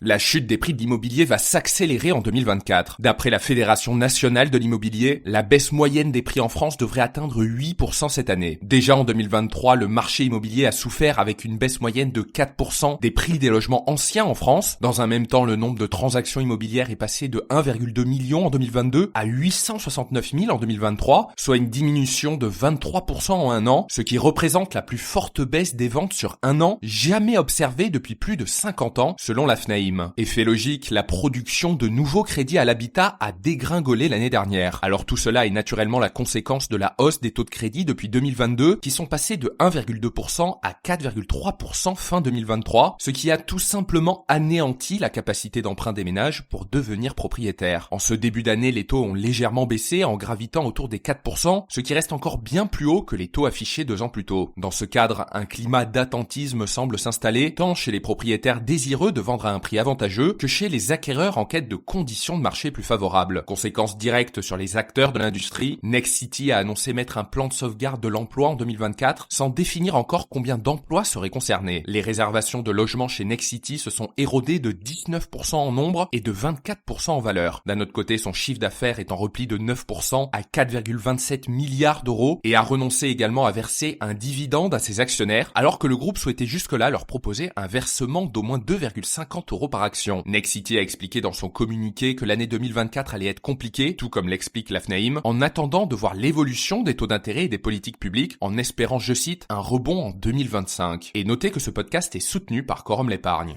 La chute des prix de l'immobilier va s'accélérer en 2024. D'après la Fédération nationale de l'immobilier, la baisse moyenne des prix en France devrait atteindre 8% cette année. Déjà en 2023, le marché immobilier a souffert avec une baisse moyenne de 4% des prix des logements anciens en France. Dans un même temps, le nombre de transactions immobilières est passé de 1,2 million en 2022 à 869 000 en 2023, soit une diminution de 23% en un an, ce qui représente la plus forte baisse des ventes sur un an jamais observée depuis plus de 50 ans, selon la FNAIM. Effet logique, la production de nouveaux crédits à l'habitat a dégringolé l'année dernière. Alors tout cela est naturellement la conséquence de la hausse des taux de crédit depuis 2022 qui sont passés de 1,2% à 4,3% fin 2023, ce qui a tout simplement anéanti la capacité d'emprunt des ménages pour devenir propriétaires. En ce début d'année, les taux ont légèrement baissé en gravitant autour des 4%, ce qui reste encore bien plus haut que les taux affichés 2 ans plus tôt. Dans ce cadre, un climat d'attentisme semble s'installer tant chez les propriétaires désireux de vendre à un prix avantageux que chez les acquéreurs en quête de conditions de marché plus favorables. Conséquence directe sur les acteurs de l'industrie, Nexity a annoncé mettre un plan de sauvegarde de l'emploi en 2024 sans définir encore combien d'emplois seraient concernés. Les réservations de logements chez Nexity se sont érodées de 19% en nombre et de 24% en valeur. D'un autre côté, son chiffre d'affaires est en repli de 9% à 4,27 milliards d'euros et a renoncé également à verser un dividende à ses actionnaires alors que le groupe souhaitait jusque-là leur proposer un versement d'au moins 2,50 € par action. Nexity a expliqué dans son communiqué que l'année 2024 allait être compliquée, tout comme l'explique la FNAIM, en attendant de voir l'évolution des taux d'intérêt et des politiques publiques, en espérant, je cite, un rebond en 2025. Et notez que ce podcast est soutenu par Quorum l'épargne.